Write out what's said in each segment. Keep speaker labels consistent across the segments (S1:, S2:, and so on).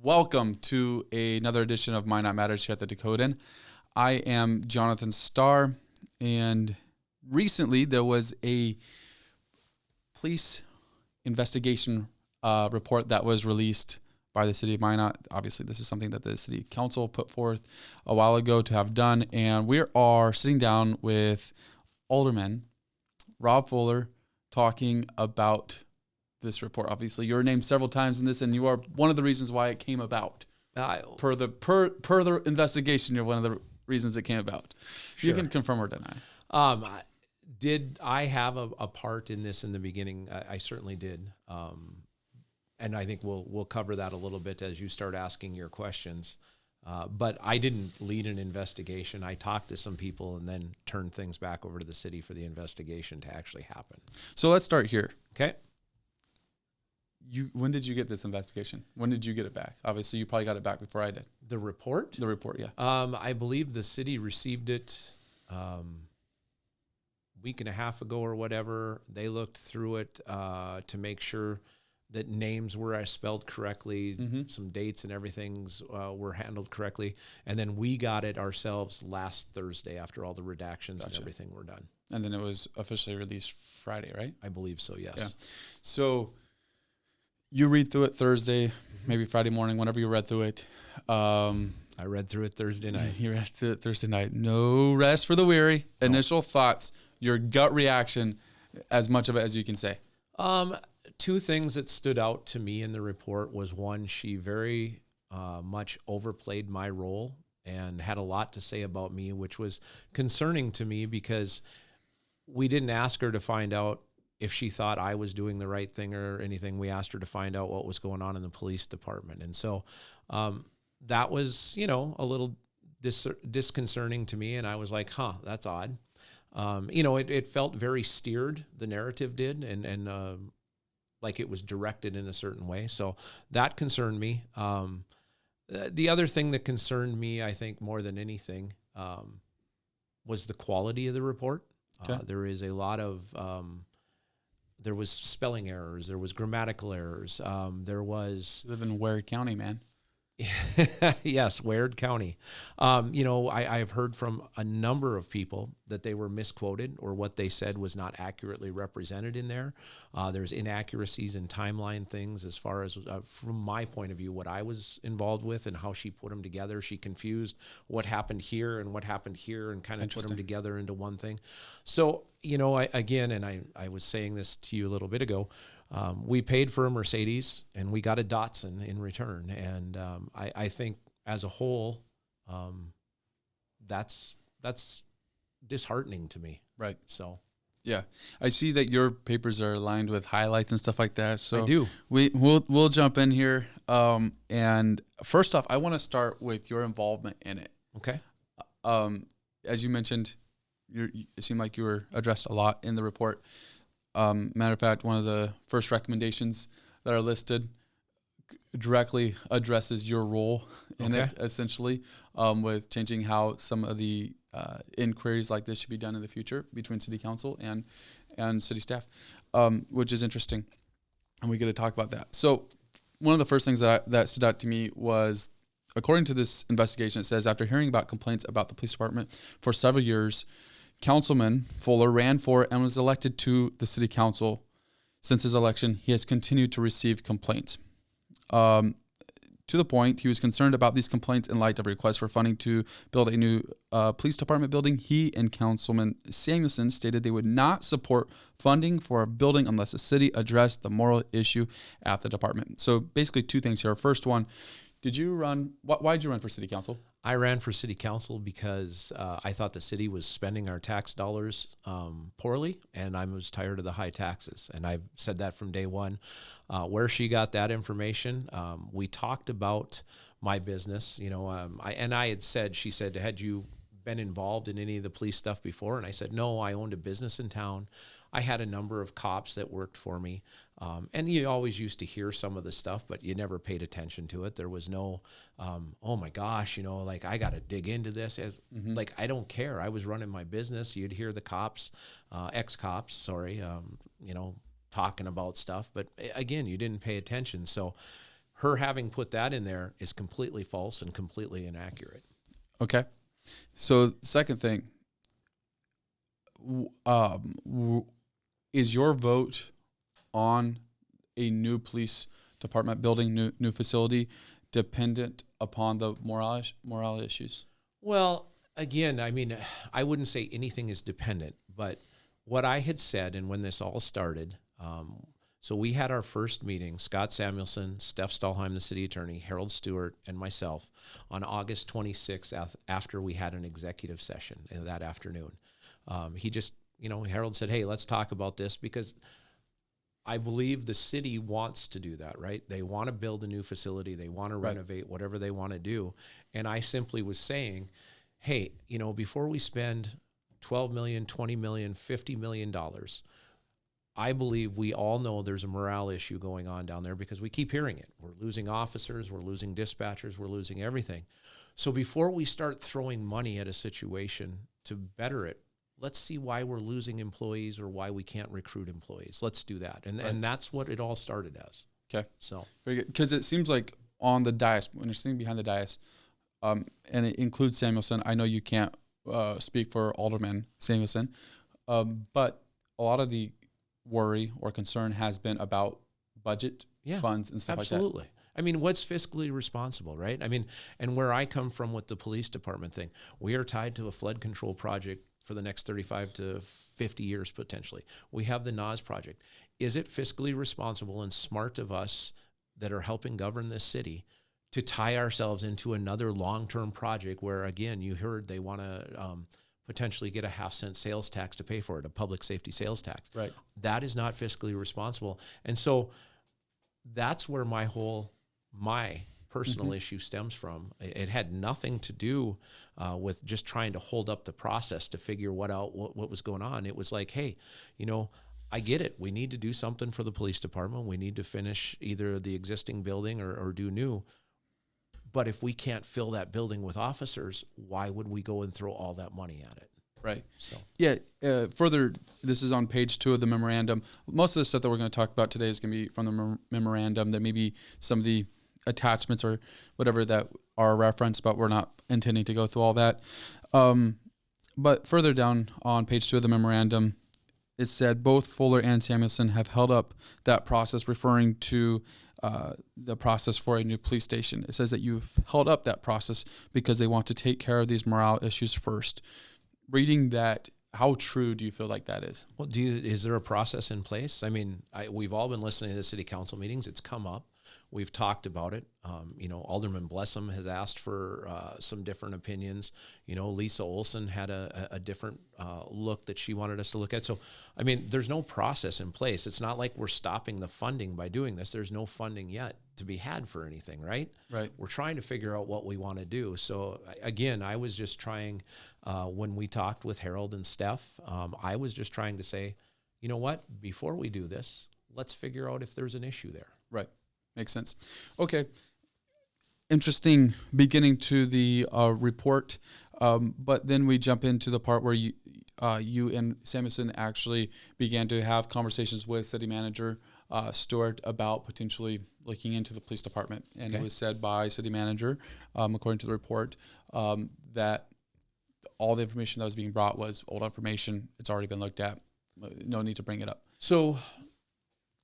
S1: Welcome to another edition of Minot Matters here at the Dakotan. I am Jonathan Starr, and recently there was a police investigation report that was released by the city of Minot. Obviously, this is something that the city council put forth a while ago to have done, and we are sitting down with Alderman Rob Fuller talking about this report. Obviously, you're named several times in this, and you are one of the reasons why it came about. Per the investigation, you're one of the reasons it came about. Sure. You can confirm or deny.
S2: Did I have a part in this in the beginning? I certainly did, and I think we'll cover that a little bit as you start asking your questions. But I didn't lead an investigation. I talked to some people and then turned things back over to the city for the investigation to actually happen.
S1: So let's start here.
S2: Okay.
S1: When did you get this investigation? When did you get it back? Obviously, you probably got it back before I did.
S2: The report?
S1: The report, yeah.
S2: I believe the city received it week and a half ago or whatever. They looked through it to make sure that names were spelled correctly, some dates and everything's were handled correctly. And then we got it ourselves last Thursday after all the redactions and everything were done. And
S1: then it was officially released Friday, right?
S2: I believe so, yes.
S1: Yeah. So you read through it Thursday, maybe Friday morning, whenever you read through it.
S2: I read through it Thursday night.
S1: You read through it Thursday night. No rest for the weary. No. Initial thoughts, your gut reaction, as much of it as you can say.
S2: Two things that stood out to me in the report was, one, she very much overplayed my role and had a lot to say about me, which was concerning to me because we didn't ask her to find out if she thought I was doing the right thing or anything. We asked her to find out what was going on in the police department. And so that was, a little disconcerting to me. And I was like, that's odd. It felt very steered, the narrative did, and like it was directed in a certain way. So that concerned me. The other thing that concerned me, I think, more than anything, was the quality of the report. Okay. There is a lot of... there was spelling errors. There was grammatical errors. There was...
S1: You live in Ware County, man.
S2: Yes, Ware County. I've heard from a number of people that they were misquoted or what they said was not accurately represented in there. There's inaccuracies in timeline things as far as, from my point of view, what I was involved with and how she put them together. She confused what happened here and what happened here and kind of put them together into one thing. So, I was saying this to you a little bit ago, we paid for a Mercedes and we got a Datsun in return. And I think as a whole, that's disheartening to me.
S1: Right.
S2: So,
S1: yeah, I see that your papers are lined with highlights and stuff like that. So
S2: I do.
S1: We'll jump in here. And first off, I want to start with your involvement in it.
S2: Okay.
S1: As you mentioned, it seemed like you were addressed a lot in the report. Matter of fact, one of the first recommendations that are listed directly addresses your role in it, essentially, with changing how some of the inquiries like this should be done in the future between city council and city staff, which is interesting. And we get to talk about that. So one of the first things that stood out to me was, according to this investigation, it says, after hearing about complaints about the police department for several years, Councilman Fuller ran for and was elected to the city council. Since his election, he has continued to receive complaints. To the point, he was concerned about these complaints in light of requests for funding to build a new police department building. He and Councilman Samuelson stated they would not support funding for a building unless the city addressed the moral issue at the department. So basically two things here. First one, did you run? Why did you run for city council?
S2: I ran for city council because I thought the city was spending our tax dollars poorly, and I was tired of the high taxes. And I've said that from day one. Where she got that information, we talked about my business. She said, had you been involved in any of the police stuff before? And I said, no, I owned a business in town. I had a number of cops that worked for me. And you always used to hear some of the stuff, but you never paid attention to it. There was no, oh my gosh, I got to dig into this. Like, I don't care. I was running my business. You'd hear the cops, ex-cops, talking about stuff. But again, you didn't pay attention. So her having put that in there is completely false and completely inaccurate.
S1: Okay. So second thing, is your vote on a new police department building, new facility, dependent upon the morale issues?
S2: Well, again, I mean, I wouldn't say anything is dependent, but what I had said, and when this all started, so we had our first meeting, Scott Samuelson, Steph Stahlheim, the city attorney, Harold Stewart, and myself, on August 26th after we had an executive session that afternoon. He just, Harold said, hey, let's talk about this, because I believe the city wants to do that, right? They want to build a new facility. They want to renovate whatever they want to do. And I simply was saying, hey, before we spend $12 million, $20 million, $50 million, I believe we all know there's a morale issue going on down there because we keep hearing it. We're losing officers, we're losing dispatchers, we're losing everything. So before we start throwing money at a situation to better it, let's see why we're losing employees or why we can't recruit employees. Let's do that. And that's what it all started as.
S1: Okay.
S2: So
S1: very good. Because it seems like on the dais, when you're sitting behind the dais, and it includes Samuelson, I know you can't speak for Alderman Samuelson, but a lot of the worry or concern has been about budget funds and stuff
S2: absolutely.
S1: like that.
S2: I mean, what's fiscally responsible, right? I mean, and where I come from with the police department thing, we are tied to a flood control project for the next 35 to 50 years, potentially. We have the NAS project. Is it fiscally responsible and smart of us that are helping govern this city to tie ourselves into another long-term project where, again, you heard they want to potentially get a 0.5-cent sales tax to pay for it, a public safety sales tax.
S1: Right.
S2: That is not fiscally responsible. And so that's where my personal issue stems from. It had nothing to do with just trying to hold up the process to figure what was going on. It was like, hey, I get it. We need to do something for the police department. We need to finish either the existing building or do new. But if we can't fill that building with officers, why would we go and throw all that money at it?
S1: Right.
S2: So
S1: further, this is on page 2 of the memorandum. Most of the stuff that we're going to talk about today is going to be from the memorandum. That maybe some of the attachments or whatever that are referenced, but we're not intending to go through all that. But further down on page 2 of the memorandum, it said both Fuller and Samuelson have held up that process, referring to the process for a new police station. It says that you've held up that process because they want to take care of these morale issues first. Reading that, how true do you feel like that is?
S2: Well, is there a process in place? I mean, we've all been listening to the city council meetings. It's come up. We've talked about it. Alderman Blessum has asked for some different opinions. Lisa Olson had a different look that she wanted us to look at. So, I mean, there's no process in place. It's not like we're stopping the funding by doing this. There's no funding yet to be had for anything, right?
S1: Right.
S2: We're trying to figure out what we want to do. So, again, I was just trying, when we talked with Harold and Steph, I was just trying to say, you know what, before we do this, let's figure out if there's an issue there.
S1: Right. Makes sense. Okay. Interesting beginning to the report, but then we jump into the part where you and Samuelson actually began to have conversations with City Manager Stewart about potentially looking into the police department. And It was said by City Manager, according to the report, that all the information that was being brought was old information. It's already been looked at. No need to bring it up.
S2: So,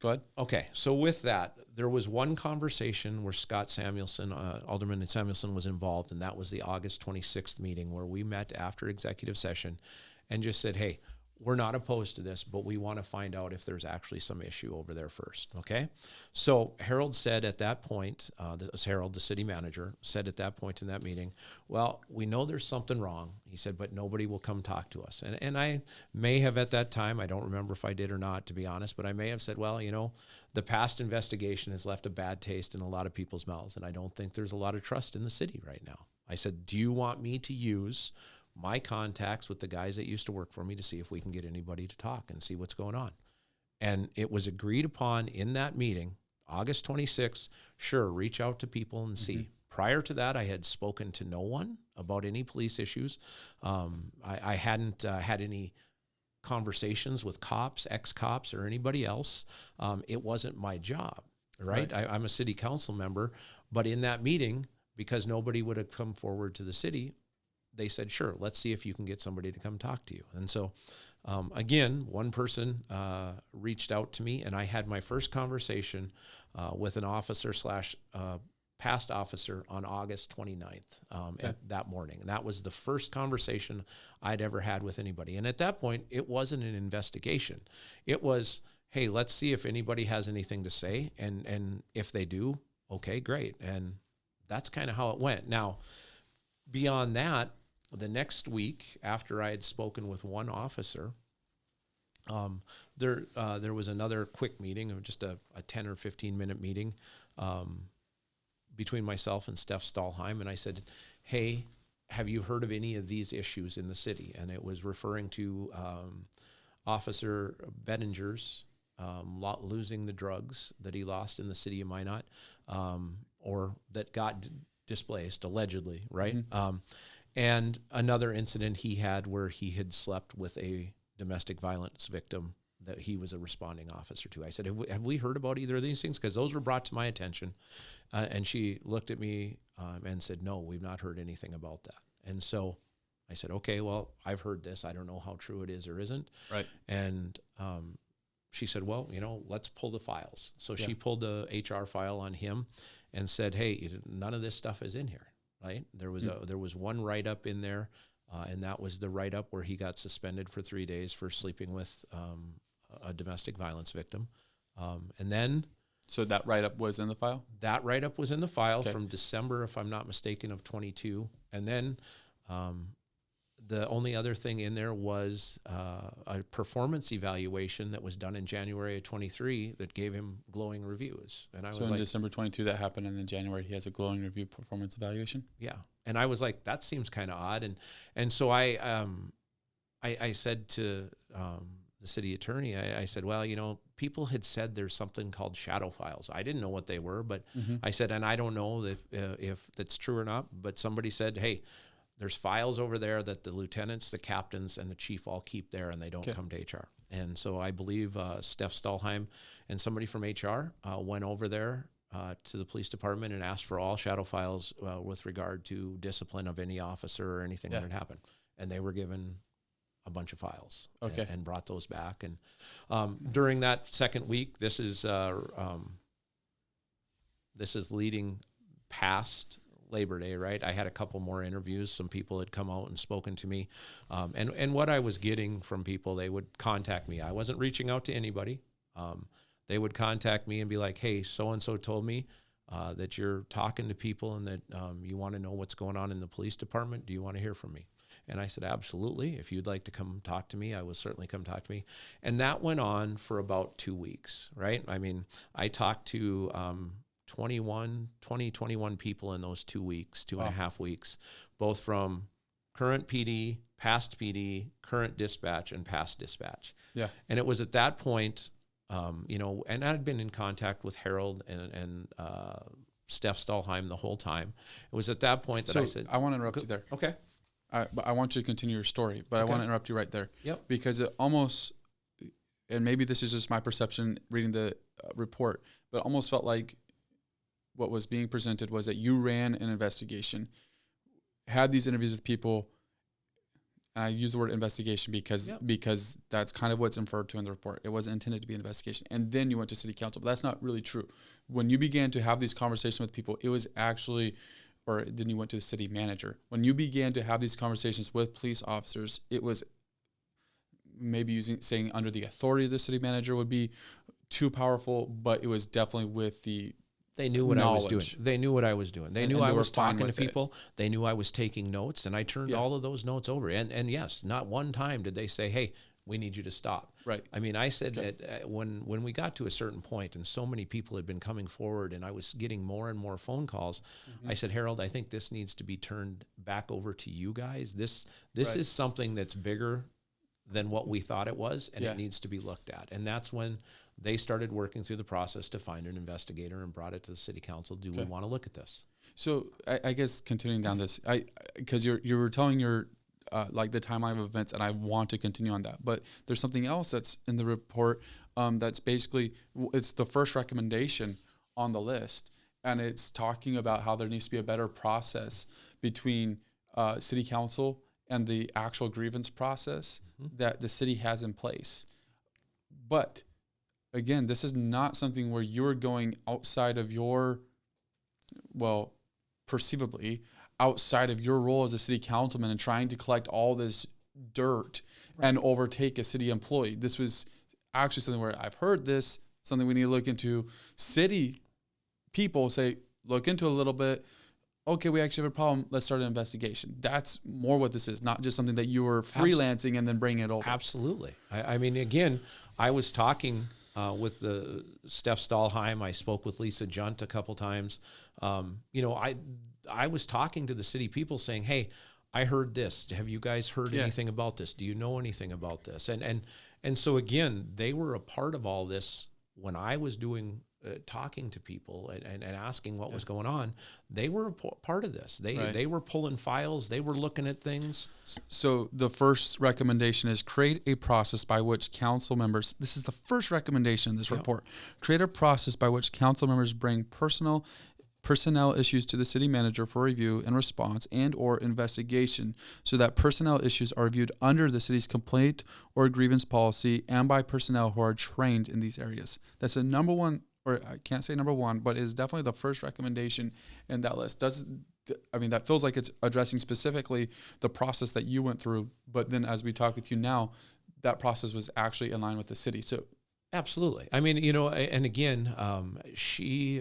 S1: go ahead.
S2: Okay, so with that, there was one conversation where Scott Samuelson, Alderman Samuelson, was involved, and that was the August 26th meeting where we met after executive session and just said, hey, we're not opposed to this, but we want to find out if there's actually some issue over there first, okay? So Harold said at that point, Harold, the city manager, said at that point in that meeting, well, we know there's something wrong. He said, but nobody will come talk to us. And I may have at that time, I don't remember if I did or not, to be honest, but I may have said, well, the past investigation has left a bad taste in a lot of people's mouths, and I don't think there's a lot of trust in the city right now. I said, do you want me to use my contacts with the guys that used to work for me to see if we can get anybody to talk and see what's going on? And it was agreed upon in that meeting, August 26th, sure, reach out to people and see. Prior to that, I had spoken to no one about any police issues. I hadn't had any conversations with cops, ex-cops, or anybody else. It wasn't my job. right? I'm a city council member, but in that meeting, because nobody would have come forward to the city, they said, sure, let's see if you can get somebody to come talk to you. And so, again, one person reached out to me, and I had my first conversation with an officer slash past officer on August 29th at that morning. And that was the first conversation I'd ever had with anybody. And at that point, it wasn't an investigation. It was, hey, let's see if anybody has anything to say. And if they do, okay, great. And that's kind of how it went. Now, beyond that, the next week, after I had spoken with one officer, there was another quick meeting, of just a 10 or 15-minute meeting between myself and Steph Stahlheim. And I said, hey, have you heard of any of these issues in the city? And it was referring to Officer Bettinger's losing the drugs that he lost in the city of Minot, or that got displaced, allegedly, right? Mm-hmm. And another incident he had where he had slept with a domestic violence victim that he was a responding officer to. I said, have we heard about either of these things? Because those were brought to my attention. And she looked at me and said, no, we've not heard anything about that. And so I said, okay, well, I've heard this. I don't know how true it is or isn't. Right. And she said, well, let's pull the files. So she pulled the HR file on him and said, hey, none of this stuff is in here. Right? There was one write-up in there, and that was the write-up where he got suspended for 3 days for sleeping with a domestic violence victim. And then...
S1: So that write-up was in the file?
S2: That write-up was in the file from December, if I'm not mistaken, of 22. And then the only other thing in there was a performance evaluation that was done in January of 23 that gave him glowing reviews. And I was
S1: so in December 22 that happened, and then January he has a glowing review performance evaluation?
S2: Yeah. And I was like, that seems kind of odd. And so I said to the city attorney, I said, well, people had said there's something called shadow files. I didn't know what they were, but I said, and I don't know if that's true or not, but somebody said, hey, there's files over there that the lieutenants, the captains, and the chief all keep there, and they don't come to HR. And so I believe Steph Stahlheim and somebody from HR went over there to the police department and asked for all shadow files with regard to discipline of any officer or anything that had happened. And they were given a bunch of files and brought those back. And during that second week, this is leading past Labor Day, right? I had a couple more interviews. Some people had come out and spoken to me. And what I was getting from people, they would contact me. I wasn't reaching out to anybody. They would contact me and be like, hey, so-and-so told me that you're talking to people and that you want to know what's going on in the police department. Do you want to hear from me? And I said, absolutely. If you'd like to come talk to me, I will certainly come talk to me. And that went on for about 2 weeks, right? I mean, I talked to 21 people in those 2 weeks, 2.5 weeks, both from current PD, past PD, current dispatch, and past dispatch. Yeah. And it was at that point, and I'd been in contact with Harold and Steph Stahlheim the whole time. It was at that point that I said...
S1: I want to interrupt you there.
S2: Okay.
S1: But I want you to continue your story, but I want to interrupt you right there.
S2: Yep.
S1: Because it almost, and maybe this is just my perception reading the report, but it almost felt like what was being presented was that you ran an investigation, had these interviews with people, and I use the word investigation because that's kind of what's inferred to in the report. It wasn't intended to be an investigation. And then you went to city council, but that's not really true. When you began to have these conversations with people, it was actually... or then you went to the city manager. When you began to have these conversations with police officers, it was maybe saying under the authority of the city manager would be too powerful, but it was definitely with the
S2: They knew what
S1: knowledge.
S2: I was doing. They knew what I was doing. They knew I was talking to people. They knew I was taking notes, and I turned all of those notes over. And yes, not one time did they say, hey, we need you to stop.
S1: Right.
S2: I mean, I said that when we got to a certain point and so many people had been coming forward and I was getting more and more phone calls, I said, Harold, I think this needs to be turned back over to you guys. This is something that's bigger than what we thought it was, and it needs to be looked at. And that's when they started working through the process to find an investigator and brought it to the city council. Do we want to look at this?
S1: So I guess continuing down this, because you were telling your like the timeline of events, and I want to continue on that. But there's something else that's in the report that's basically, it's the first recommendation on the list, and it's talking about how there needs to be a better process between city council and the actual grievance process that the city has in place. But again, this is not something where you're going outside of your, well, perceivably outside of your role as a city councilman and trying to collect all this dirt and overtake a city employee. This was actually something where I've heard this, something we need to look into. City people say, look into a little bit. Okay, we actually have a problem. Let's start an investigation. That's more what this is, not just something that you were freelancing and then bringing it over.
S2: Absolutely. I mean, again, I was talking with the Steph Stahlheim. I spoke with Lisa Junt a couple times. I was talking to the city people saying, hey, I heard this. Have you guys heard anything about this? Do you know anything about this? And so, again, they were a part of all this when I was doing talking to people and asking what was going on. They were a part of this. They were pulling files. They were looking at things.
S1: So the first recommendation is create a process by which council members, this is the first recommendation in this report, create a process by which council members bring personnel issues to the city manager for review and response and or investigation, so that personnel issues are reviewed under the city's complaint or grievance policy and by personnel who are trained in these areas. That's the number one, or I can't say number one, but is definitely the first recommendation in that list. That feels like it's addressing specifically the process that you went through, but then as we talk with you now, that process was actually in line with the city. So
S2: absolutely. I mean, and again, she,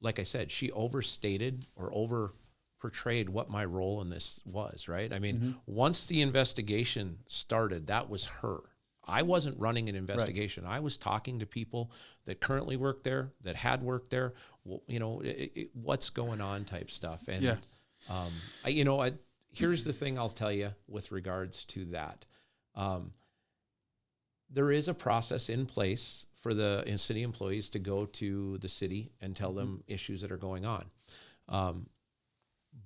S2: like I said, she overstated or over portrayed what my role in this was, right? I mean, once the investigation started, that was her. I wasn't running an investigation. Right. I was talking to people that currently work there, that had worked there, what's going on type stuff. And, here's the thing I'll tell you with regards to that. There is a process in place for the city employees to go to the city and tell them issues that are going on.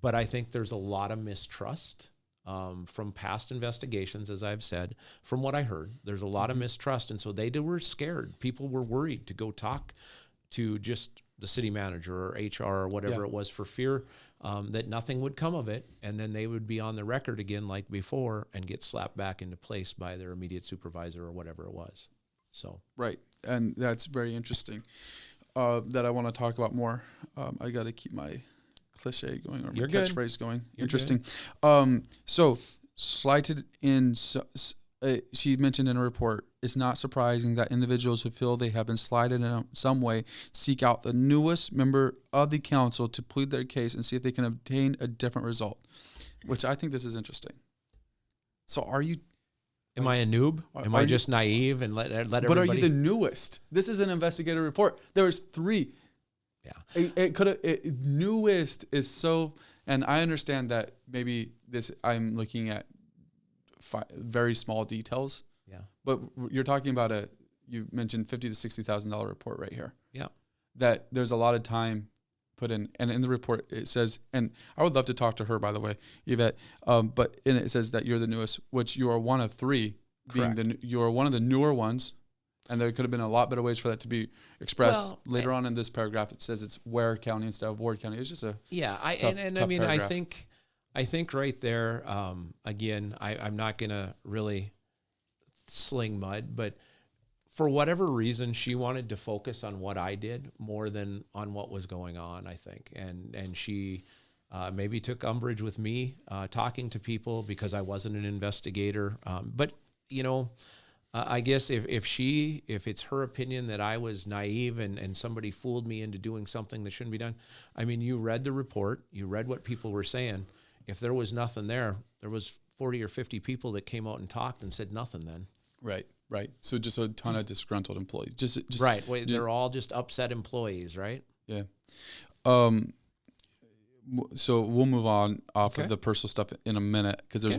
S2: But I think there's a lot of mistrust from past investigations, as I've said. From what I heard, there's a lot of mistrust, and so they were scared. People were worried to go talk to just the city manager or HR or whatever it was, for fear that nothing would come of it, and then they would be on the record again like before and get slapped back into place by their immediate supervisor or whatever it was. So
S1: right, and that's very interesting that I want to talk about more. I got to keep my cliche going, or my catchphrase going. Interesting. So slighted in, she mentioned in a report, it's not surprising that individuals who feel they have been slighted in some way seek out the newest member of the council to plead their case and see if they can obtain a different result, which I think this is interesting. So are you...
S2: Am I a noob? Am I just naive and let everybody...
S1: But are you the newest? This is an investigative report. There was 3. Yeah. Newest is so... And I understand that maybe I'm looking at very small details. Yeah. But you're talking about you mentioned $50,000 to $60,000 report right here. Yeah. That there's a lot of time put in. And in the report it says, and I would love to talk to her, by the way, Yvette, but in it says that you're the newest, which you are one of 3, being you're one of the newer ones. And there could have been a lot better ways for that to be expressed. Later on in this paragraph, it says it's Ware County instead of Ward County. It's just a tough paragraph.
S2: I think right there, again, I'm not going to really sling mud, but for whatever reason, she wanted to focus on what I did more than on what was going on, I think. And she maybe took umbrage with me talking to people because I wasn't an investigator. But, I guess if it's her opinion that I was naive and somebody fooled me into doing something that shouldn't be done. I mean, you read the report, you read what people were saying. If there was nothing there was 40 or 50 people that came out and talked and said nothing then.
S1: Right. So just a ton of disgruntled employees. Just
S2: right. They're all just upset employees, right?
S1: Yeah. So we'll move on off of the personal stuff in a minute, because there's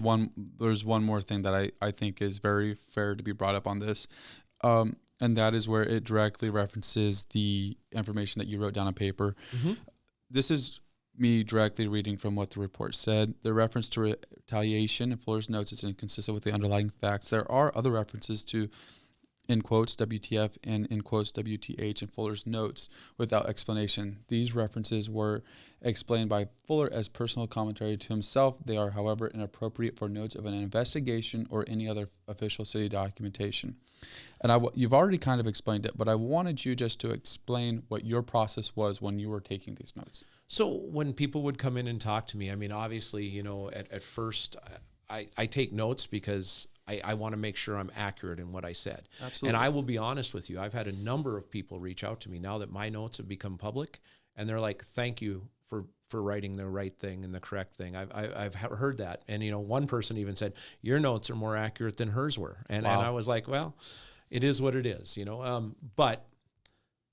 S1: one more thing that I think is very fair to be brought up on this, and that is where it directly references the information that you wrote down on paper. This is me directly reading from what the report said. The reference to retaliation in Fuller's notes is inconsistent with the underlying facts. There are other references to in quotes, WTF, and in quotes, WTH in Fuller's notes without explanation. These references were explained by Fuller as personal commentary to himself. They are, however, inappropriate for notes of an investigation or any other official city documentation. And you've already kind of explained it, but I wanted you just to explain what your process was when you were taking these notes.
S2: So when people would come in and talk to me, I mean, obviously, at first I take notes because I want to make sure I'm accurate in what I said.
S1: Absolutely.
S2: And I will be honest with you. I've had a number of people reach out to me now that my notes have become public, and they're like, thank you for writing the right thing and the correct thing. I've heard that. And, one person even said, your notes are more accurate than hers were. And,
S1: wow.
S2: And I was like, well, it is what it is, but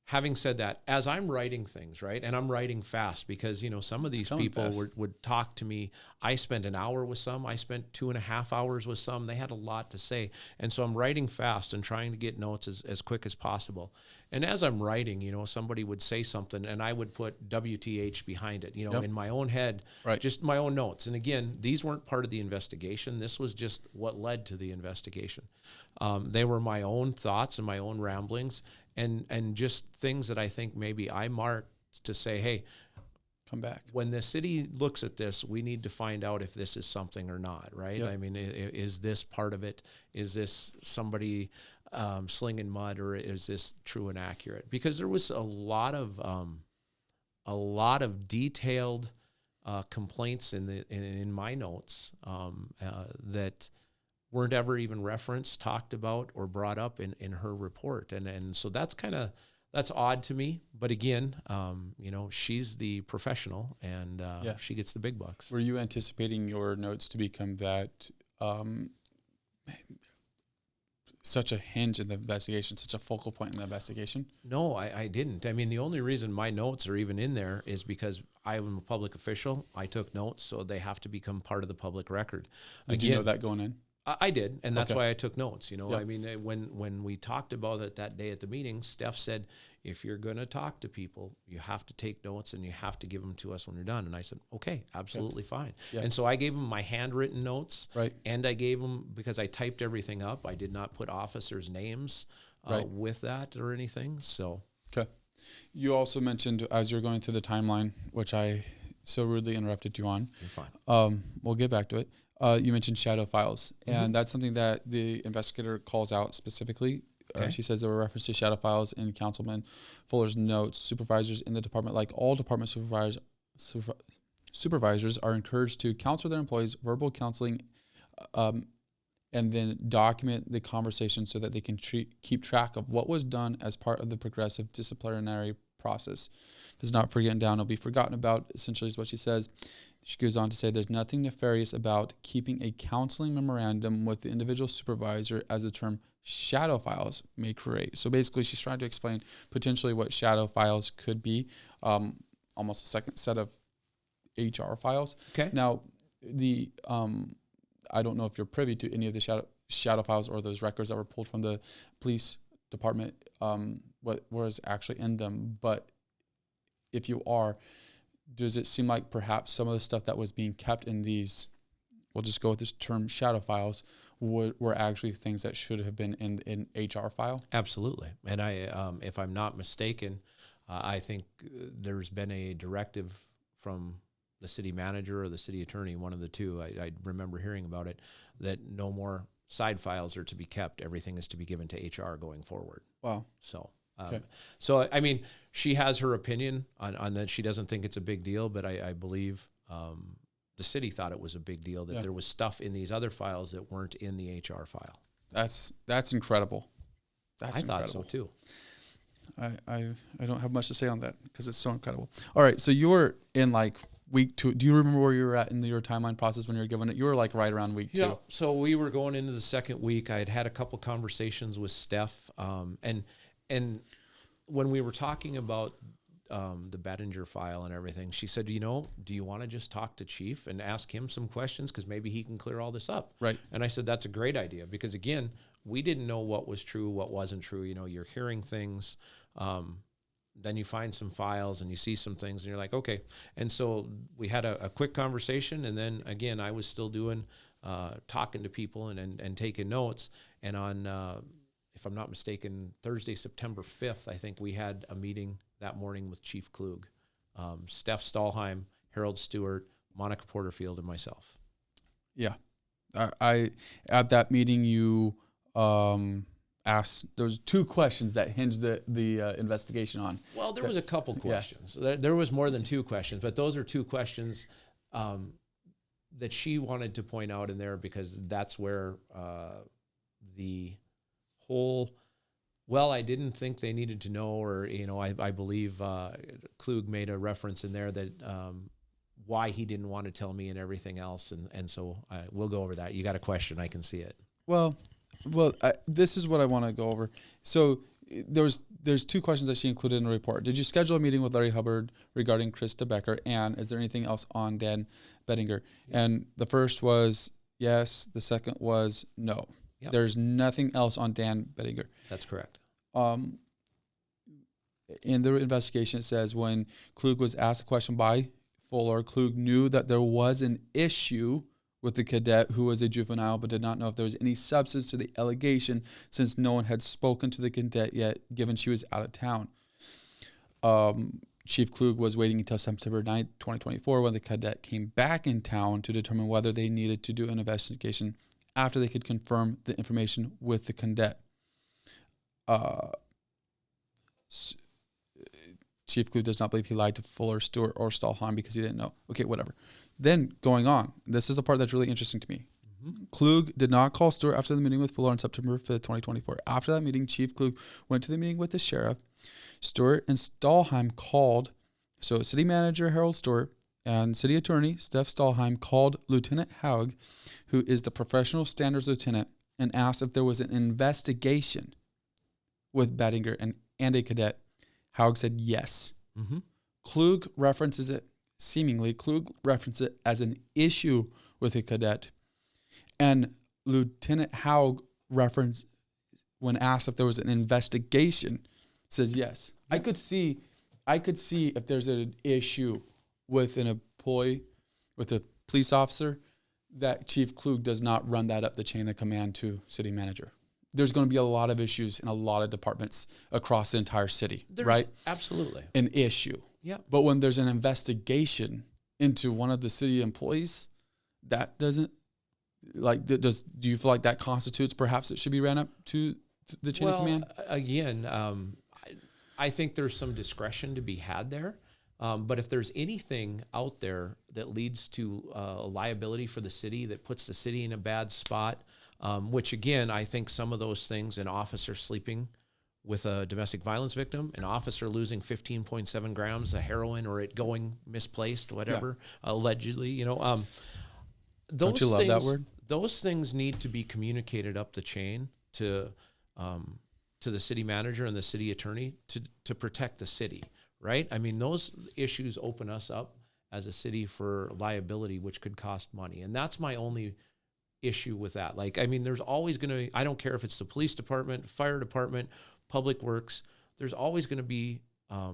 S2: having said that, as I'm writing things, right, and I'm writing fast because, some of these people would talk to me. I spent an hour with some. I spent 2.5 hours with some. They had a lot to say. And so I'm writing fast and trying to get notes as quick as possible. And as I'm writing, somebody would say something and I would put WTH behind it,
S1: Yep.
S2: in my own head,
S1: right.
S2: Just my own notes. And again, these weren't part of the investigation. This was just what led to the investigation. They were my own thoughts and my own ramblings. And just things that I think maybe I marked to say, hey,
S1: come back.
S2: When the city looks at this, we need to find out if this is something or not, right?
S1: Yep.
S2: I mean, is this part of it? Is this somebody slinging mud, or is this true and accurate? Because there was a lot of detailed complaints in my notes that weren't ever even referenced, talked about, or brought up in her report. And so that's odd to me. But again, she's the professional, and she gets the big bucks.
S1: Were you anticipating your notes to become that such a hinge in the investigation, such a focal point in the investigation?
S2: No, I didn't. I mean, the only reason my notes are even in there is because I am a public official. I took notes, so they have to become part of the public record.
S1: Did you know that going in?
S2: I did, and that's
S1: Okay.
S2: why I took notes.
S1: Yep.
S2: I mean, when we talked about it that day at the meeting, Steph said, if you're going to talk to people, you have to take notes and you have to give them to us when you're done. And I said, okay, absolutely fine.
S1: Yep.
S2: And so I gave them my handwritten notes,
S1: right.
S2: And I gave them, because I typed everything up, I did not put officers' names
S1: right.
S2: with that or anything. So,
S1: okay. You also mentioned, as you're going through the timeline, which I so rudely interrupted you on.
S2: You're fine.
S1: We'll get back to it. You mentioned shadow files, and that's something that the investigator calls out specifically.
S2: Okay.
S1: She says there were references to shadow files in Councilman Fuller's notes. Supervisors in the department, like all department supervisors, are encouraged to counsel their employees, verbal counseling, and then document the conversation so that they can keep track of what was done as part of the progressive disciplinary process. If it's not forgotten down, it'll be forgotten about, essentially is what she says. She goes on to say there's nothing nefarious about keeping a counseling memorandum with the individual supervisor, as the term shadow files may create. So basically she's trying to explain potentially what shadow files could be, almost a second set of HR files.
S2: Okay.
S1: Now, I don't know if you're privy to any of the shadow files or those records that were pulled from the police department, what was actually in them, but if you are, does it seem like perhaps some of the stuff that was being kept in these, we'll just go with this term, shadow files, were actually things that should have been in HR file?
S2: Absolutely. And I, if I'm not mistaken, I think there's been a directive from the city manager or the city attorney, one of the two, I remember hearing about it, that no more side files are to be kept. Everything is to be given to HR going forward.
S1: Wow.
S2: So,
S1: Okay.
S2: So I mean, she has her opinion on that. She doesn't think it's a big deal, but I believe the city thought it was a big deal that there was stuff in these other files that weren't in the HR file.
S1: That's incredible.
S2: I thought so too.
S1: I don't have much to say on that because it's so incredible. All right, so you were in like week 2. Do you remember where you were at in your timeline process when you were given it? You were like right around week 2.
S2: Yeah. So we were going into the second week. I had a couple conversations with Steph, and when we were talking about the Bettinger file and everything, she said, do you want to just talk to Chief and ask him some questions because maybe he can clear all this up?
S1: Right.
S2: And I said, that's a great idea because, again, we didn't know what was true, what wasn't true. You're hearing things. Then you find some files and you see some things and you're like, okay. And so we had a quick conversation. And then, again, I was still doing talking to people and taking notes. And on if I'm not mistaken, Thursday, September 5th, I think we had a meeting that morning with Chief Klug, Steph Stahlheim, Harold Stewart, Monica Porterfield, and myself.
S1: Yeah. I at that meeting, you asked, there was 2 questions that hinged the investigation on.
S2: Well, there was a couple questions. Yeah. There was more than 2 questions, but those are 2 questions that she wanted to point out in there, because that's where the whole, well, I didn't think they needed to know, or, I believe Klug made a reference in there that why he didn't want to tell me and everything else. And so we'll go over that. You got a question, I can see it.
S1: Well, this is what I want to go over. So there's 2 questions that she included in the report. Did you schedule a meeting with Larry Hubbard regarding Krista Becker? And is there anything else on Dan Bettinger? Yeah. And the first was yes. The second was no. Yep. There's nothing else on Dan Bettinger.
S2: That's correct.
S1: In the investigation, it says when Klug was asked a question by Fuller, Klug knew that there was an issue with the cadet who was a juvenile, but did not know if there was any substance to the allegation, since no one had spoken to the cadet yet, given she was out of town. Chief Klug was waiting until September 9th, 2024, when the cadet came back in town to determine whether they needed to do an investigation after they could confirm the information with the cadet. Chief Klug does not believe he lied to Fuller, Stewart, or Stahlheim because he didn't know. Okay, whatever. Then going on, this is the part that's really interesting to me. Mm-hmm. Klug did not call Stewart after the meeting with Fuller on September 5th, 2024. After that meeting, Chief Klug went to the meeting with the sheriff. Stewart and Stahlheim called, so city manager Harold Stewart and city attorney Steph Stahlheim called Lieutenant Haug, who is the professional standards lieutenant, and asked if there was an investigation with Bettinger and a cadet. Haug said yes. Mm-hmm. Klug references it as an issue with a cadet. And Lieutenant Haug referenced, when asked if there was an investigation, says yes. Yeah. I could see if there's an issue with an employee, with a police officer, that Chief Klug does not run that up the chain of command to city manager. There's going to be a lot of issues in a lot of departments across the entire city, right?
S2: Absolutely.
S1: An issue.
S2: Yeah.
S1: But when there's an investigation into one of the city employees, that doesn't, do you feel like that constitutes perhaps it should be ran up to the chain of command?
S2: Again, I think there's some discretion to be had there. But if there's anything out there that leads to liability for the city, that puts the city in a bad spot, which again, I think some of those things, an officer sleeping with a domestic violence victim, an officer losing 15.7 grams of heroin, or it going misplaced, whatever, allegedly, those
S1: Don't you love that word?
S2: Those things need to be communicated up the chain to the city manager and the city attorney to protect the city, right? I mean, those issues open us up as a city for liability, which could cost money. And that's my only issue with that. There's always going to, I don't care if it's the police department, fire department, public works, there's always going to be a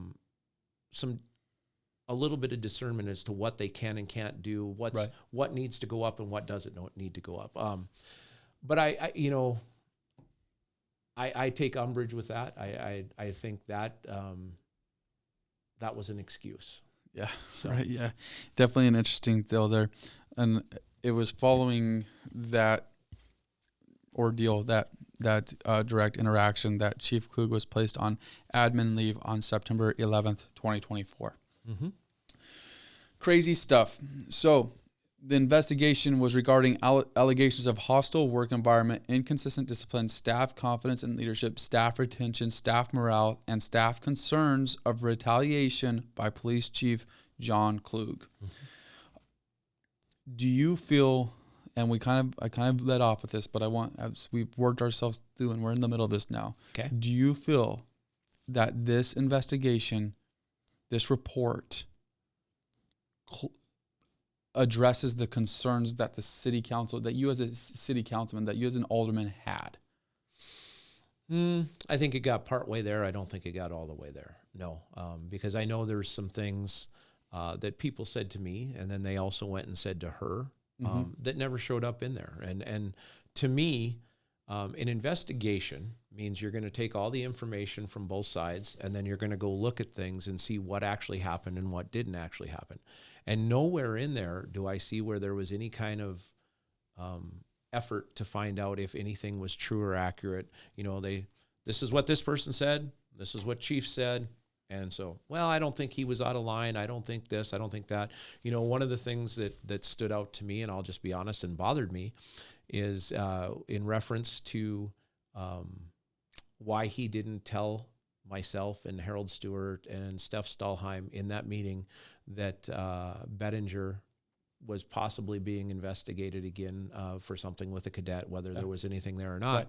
S2: little bit of discernment as to what they can and can't do, what needs to go up and what doesn't need to go up. But I take umbrage with that. I think that that was an excuse.
S1: Yeah, so. Right. Yeah, definitely an interesting deal there, and it was following that ordeal, that direct interaction, that Chief Klug was placed on admin leave on September 11th, 2024. Mm-hmm. Crazy stuff. So the investigation was regarding allegations of hostile work environment, inconsistent discipline, staff confidence and leadership, staff retention, staff morale, and staff concerns of retaliation by Police Chief John Klug. Mm-hmm. Do you feel, and I kind of led off with this, but as we've worked ourselves through and we're in the middle of this now.
S2: Okay.
S1: Do you feel that this investigation, this report, addresses the concerns that the city council, that you as a city councilman, that you as an alderman had?
S2: I think it got part way there. I don't think it got all the way there. No, because I know there's some things that people said to me, and then they also went and said to her, that never showed up in there. And to me, An investigation means you're going to take all the information from both sides, and then you're going to go look at things and see what actually happened and what didn't actually happen. And nowhere in there do I see where there was any kind of effort to find out if anything was true or accurate. You know, this is what this person said, this is what Chief said, and so, well, I don't think he was out of line, I don't think this, I don't think that. You know, one of the things that stood out to me, and I'll just be honest, and bothered me, is in reference to why he didn't tell myself and Harold Stewart and Steph Stahlheim in that meeting that Bettinger was possibly being investigated again for something with a cadet, whether there was anything there or not. Right.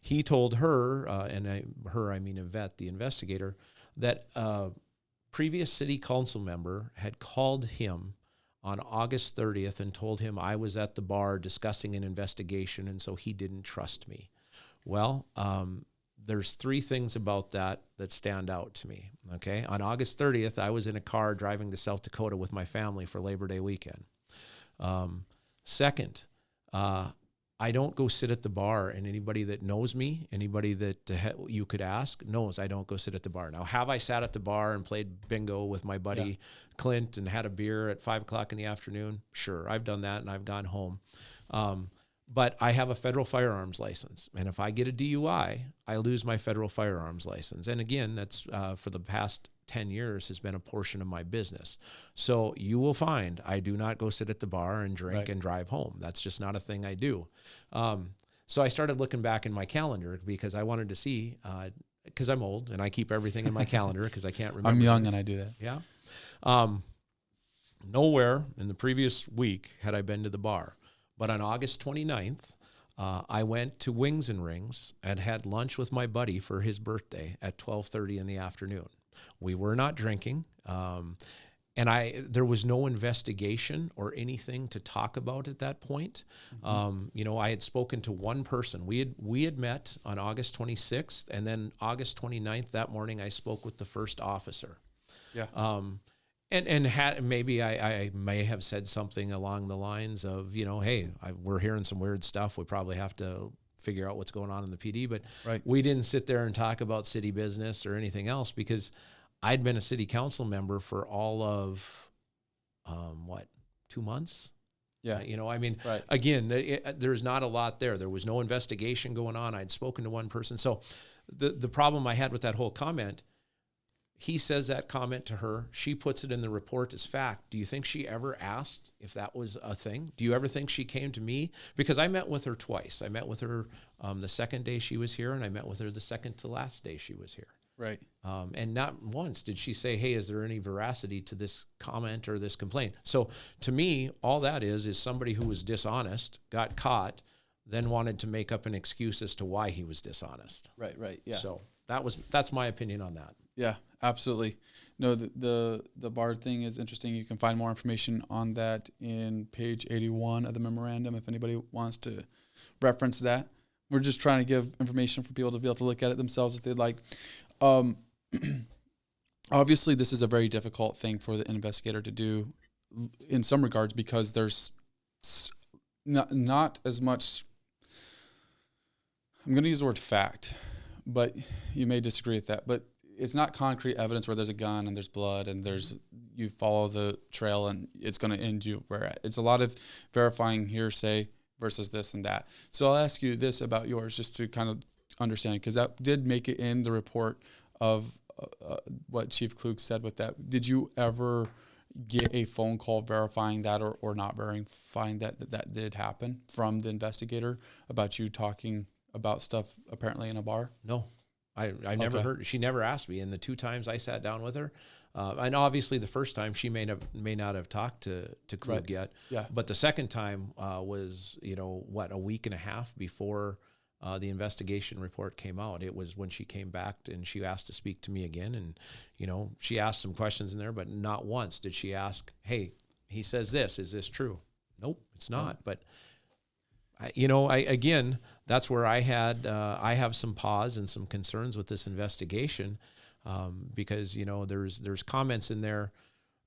S2: He told her, I mean Yvette, the investigator, that a previous city council member had called him on August 30th and told him I was at the bar discussing an investigation, and so he didn't trust me. Well, there's three things about that stand out to me, okay? On August 30th, I was in a car driving to South Dakota with my family for Labor Day weekend. Second, I don't go sit at the bar, and anybody that knows me, anybody that you could ask, knows I don't go sit at the bar. Now, have I sat at the bar and played bingo with my buddy Clint and had a beer at 5 o'clock in the afternoon? Sure, I've done that, and I've gone home. But I have a federal firearms license, and if I get a DUI, I lose my federal firearms license. And again, that's for the past 10 years has been a portion of my business. So you will find I do not go sit at the bar and drink and drive home. That's just not a thing I do. So I started looking back in my calendar because I wanted to see, because I'm old and I keep everything in my calendar because I can't remember.
S1: I'm young
S2: things.
S1: and I do that.
S2: Yeah. Nowhere in the previous week had I been to the bar. But on August 29th, I went to Wings and Rings and had lunch with my buddy for his birthday at 12:30 in the afternoon. We were not drinking, and there was no investigation or anything to talk about at that point. Mm-hmm. You know, I had spoken to one person. We had met on August 26th, and then August 29th, that morning, I spoke with the first officer. Yeah. And maybe I may have said something along the lines of, you know, hey, we're hearing some weird stuff. We probably have to figure out what's going on in the PD. But we didn't sit there and talk about city business or anything else because I'd been a city council member for all of, 2 months? Yeah. You know, I mean, again, there's not a lot there. There was no investigation going on. I'd spoken to one person. So the problem I had with that whole comment, he says that comment to her. She puts it in the report as fact. Do you think she ever asked if that was a thing? Do you ever think she came to me? Because I met with her twice. I met with her the second day she was here, and I met with her the second to last day she was here. Right. And not once did she say, hey, is there any veracity to this comment or this complaint? So to me, all that is somebody who was dishonest, got caught, then wanted to make up an excuse as to why he was dishonest. Right, yeah. So that's my opinion on that.
S1: Yeah, absolutely. No, the bar thing is interesting. You can find more information on that in page 81 of the memorandum if anybody wants to reference that. We're just trying to give information for people to be able to look at it themselves if they'd like. Obviously, this is a very difficult thing for the investigator to do in some regards because there's not as much, I'm going to use the word fact, but you may disagree with that, but it's not concrete evidence where there's a gun and there's blood and you follow the trail and it's going to end you where at. It's a lot of verifying hearsay versus this and that. So I'll ask you this about yours just to kind of understand, because that did make it in the report of what Chief Klug said with that. Did you ever get a phone call verifying that or not verifying that did happen from the investigator about you talking about stuff apparently in a bar?
S2: No. I never heard. She never asked me. And the 2 times I sat down with her, and obviously the first time she may not have talked to Klug yet. Yeah. But the second time was a week and a half before the investigation report came out. It was when she came back and she asked to speak to me again, and she asked some questions in there, but not once did she ask, "Hey, he says this. Is this true?" Nope, it's not. But again, that's where I have some pause and some concerns with this investigation, because there's comments in there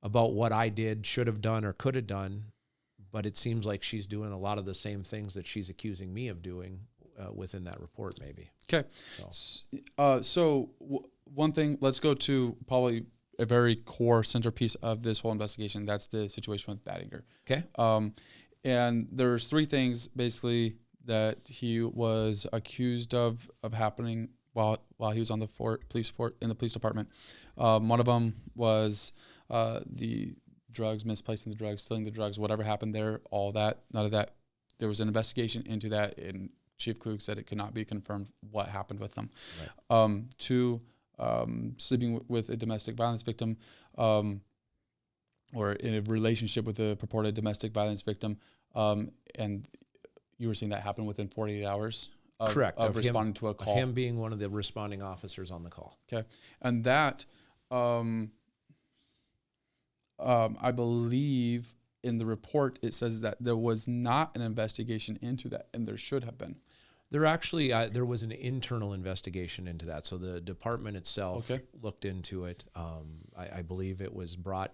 S2: about what I did, should have done, or could have done, but it seems like she's doing a lot of the same things that she's accusing me of doing, within that report, maybe.
S1: Okay. One thing, let's go to probably a very core centerpiece of this whole investigation. That's the situation with Battinger.
S2: Okay.
S1: And there's three things basically that he was accused of happening while he was on the police department. One of them was the drugs, misplacing the drugs, stealing the drugs, whatever happened there, all that, none of that. There was an investigation into that, and Chief Klug said it could not be confirmed what happened with them. Right. Two, sleeping with a domestic violence victim, or in a relationship with a purported domestic violence victim, and you were seeing that happen within 48 hours of,
S2: correct,
S1: of responding to a call.
S2: Of him being one of the responding officers on the call.
S1: Okay. And that, I believe in the report, it says that there was not an investigation into that, and there should have been.
S2: There actually, there was an internal investigation into that. So the department itself looked into it. I believe it was brought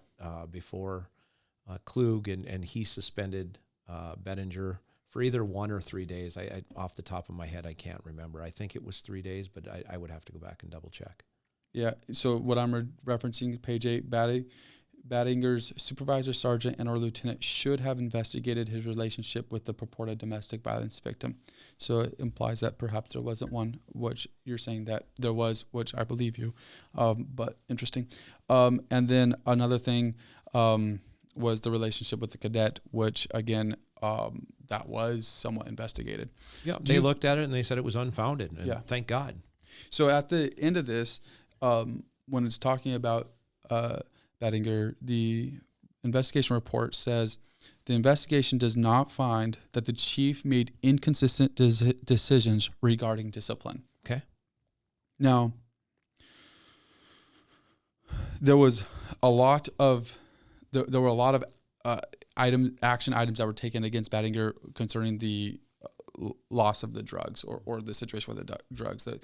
S2: before Klug, and he suspended Bettinger for either 1 or 3 days. I off the top of my head, I can't remember. I think it was 3 days, but I would have to go back and double check.
S1: Yeah. So what I'm referencing, page 8, Battinger's supervisor, sergeant, and or lieutenant should have investigated his relationship with the purported domestic violence victim. So it implies that perhaps there wasn't one, which you're saying that there was, which I believe you, but interesting. And then another thing was the relationship with the cadet, which again, that was somewhat investigated.
S2: Yeah, they looked at it and they said it was unfounded, and thank God.
S1: So at the end of this, when it's talking about Battinger, the investigation report says the investigation does not find that the chief made inconsistent decisions regarding discipline.
S2: Okay.
S1: Now, there was a lot of there were a lot of action items that were taken against Battinger concerning the loss of the drugs or the situation with the drugs. The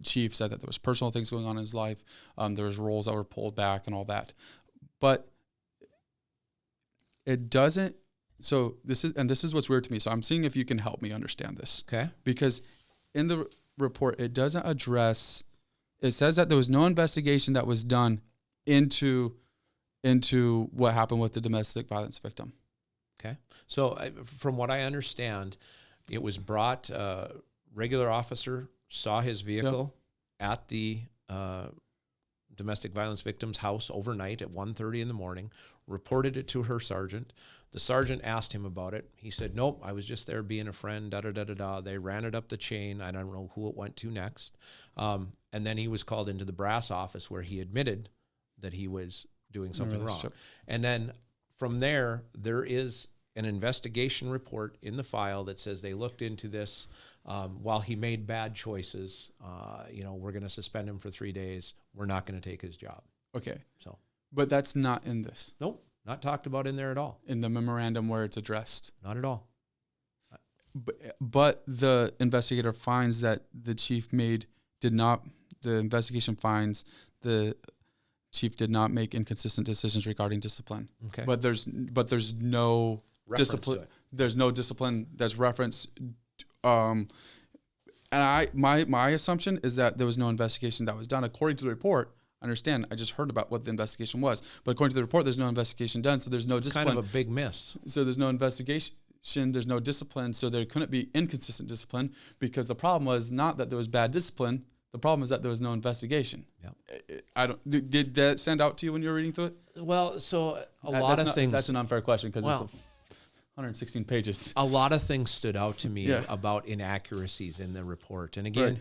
S1: chief said that there was personal things going on in his life. There was roles that were pulled back and all that, but it doesn't. So this is what's weird to me. So I'm seeing if you can help me understand this.
S2: Okay.
S1: Because in the report, it doesn't address. It says that there was no investigation that was done into what happened with the domestic violence victim.
S2: Okay. So from what I understand, it was brought. Regular officer saw his vehicle at the domestic violence victim's house overnight at 1:30 in the morning, reported it to her sergeant. The sergeant asked him about it. He said, nope, I was just there being a friend, da-da-da-da-da. They ran it up the chain. I don't know who it went to next. And then he was called into the brass office where he admitted that he was doing something wrong. And then from there is an investigation report in the file that says they looked into this while he made bad choices. We're going to suspend him for 3 days. We're not going to take his job.
S1: Okay.
S2: So,
S1: but that's not in this.
S2: Nope, not talked about in there at all.
S1: In the memorandum where it's addressed.
S2: Not at all.
S1: But the investigator finds that the chief the investigation finds the chief did not make inconsistent decisions regarding discipline.
S2: Okay.
S1: But there's no
S2: Reference
S1: discipline.
S2: to it.
S1: There's no discipline that's referenced. And my assumption is that there was no investigation that was done. According to the report, I understand, I just heard about what the investigation was, but according to the report, there's no investigation done, so there's no discipline.
S2: Kind of a big miss.
S1: So there's no investigation, there's no discipline, so there couldn't be inconsistent discipline, because the problem was not that there was bad discipline, the problem is that there was no investigation.
S2: Yeah.
S1: Did that stand out to you when you were reading through it?
S2: Well, so a lot of things.
S1: That's an unfair question because it's 116 pages.
S2: A lot of things stood out to me about inaccuracies in the report. And again,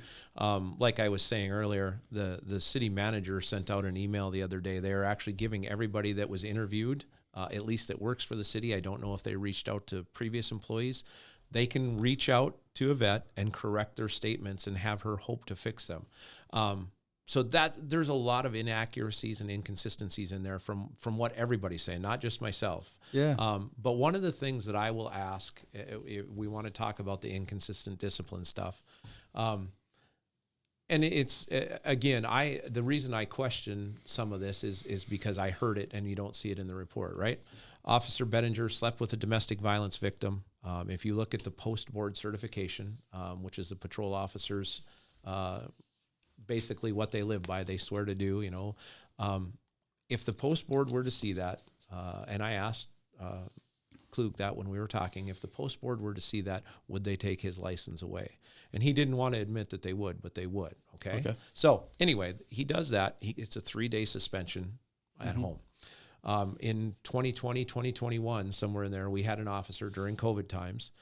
S2: like I was saying earlier, the city manager sent out an email the other day. They are actually giving everybody that was interviewed, at least that works for the city. I don't know if they reached out to previous employees. They can reach out to Yvette and correct their statements and have her hope to fix them. So that there's a lot of inaccuracies and inconsistencies in there from what everybody's saying, not just myself.
S1: Yeah.
S2: But one of the things that I will ask, we want to talk about the inconsistent discipline stuff. And it's, again, the reason I question some of this is because I heard it and you don't see it in the report, right? Officer Bettinger slept with a domestic violence victim. If you look at the post board certification, which is the patrol officers, basically what they live by, they swear to do, if the post board were to see that, and I asked Klug that when we were talking, if the post board were to see that, would they take his license away? And he didn't want to admit that they would, but they would. Okay. So anyway, he does that. It's a 3-day suspension at home. In 2020, 2021, somewhere in there, we had an officer during COVID times.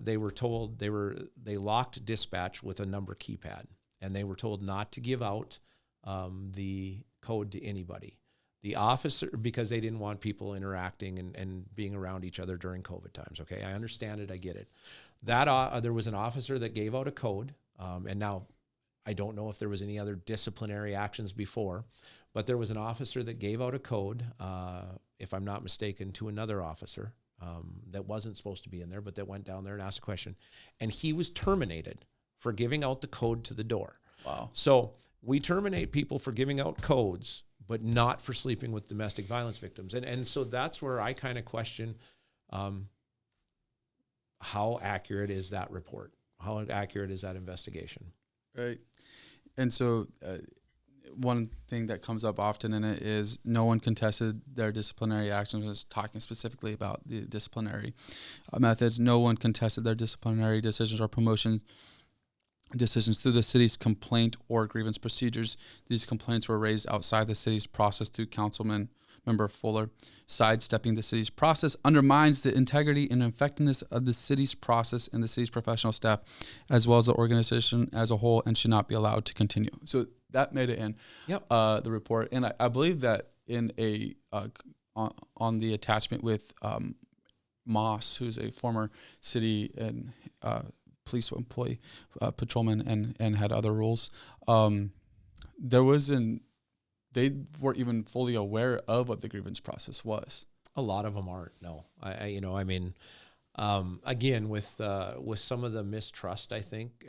S2: They were told they locked dispatch with a number keypad, and they were told not to give out the code to anybody. The officer, because they didn't want people interacting and being around each other during COVID times. Okay, I understand it. I get it. That there was an officer that gave out a code, and now I don't know if there was any other disciplinary actions before, but there was an officer that gave out a code, if I'm not mistaken, to another officer that wasn't supposed to be in there, but that went down there and asked a question, and he was terminated for giving out the code to the door.
S1: Wow.
S2: So we terminate people for giving out codes, but not for sleeping with domestic violence victims. And so that's where I kind of question how accurate is that report? How accurate is that investigation?
S1: Right. And so one thing that comes up often in it is no one contested their disciplinary actions. It's talking specifically about the disciplinary methods. No one contested their disciplinary decisions or promotion decisions through the city's complaint or grievance procedures. These complaints were raised outside the city's process through Councilman Member Fuller. Sidestepping the city's process undermines the integrity and effectiveness of the city's process and the city's professional staff, as well as the organization as a whole, and should not be allowed to continue. So that made it in the report. And I believe that in a on the attachment with Moss, who's a former city and police employee, patrolman, and had other roles. They weren't even fully aware of what the grievance process was.
S2: A lot of them aren't. No, again, with some of the mistrust, I think,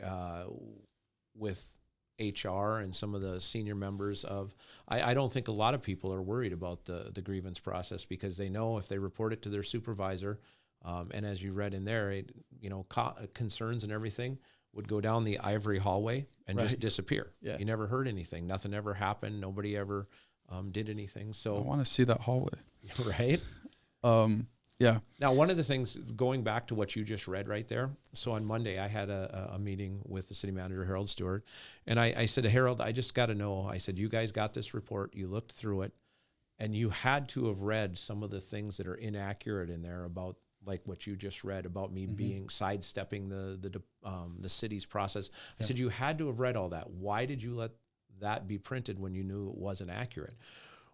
S2: with HR and some of the senior members of, I don't think a lot of people are worried about the grievance process, because they know if they report it to their supervisor, and as you read in there, concerns and everything would go down the ivory hallway and just disappear. Yeah. You never heard anything. Nothing ever happened. Nobody ever did anything. So
S1: I want to see that hallway.
S2: Right?
S1: Yeah.
S2: Now, one of the things, going back to what you just read right there, so on Monday I had a meeting with the city manager, Harold Stewart, and I said to Harold, I just got to know, I said, you guys got this report, you looked through it, and you had to have read some of the things that are inaccurate in there about, like what you just read about me being sidestepping the city's process. I said, you had to have read all that. Why did you let that be printed when you knew it wasn't accurate?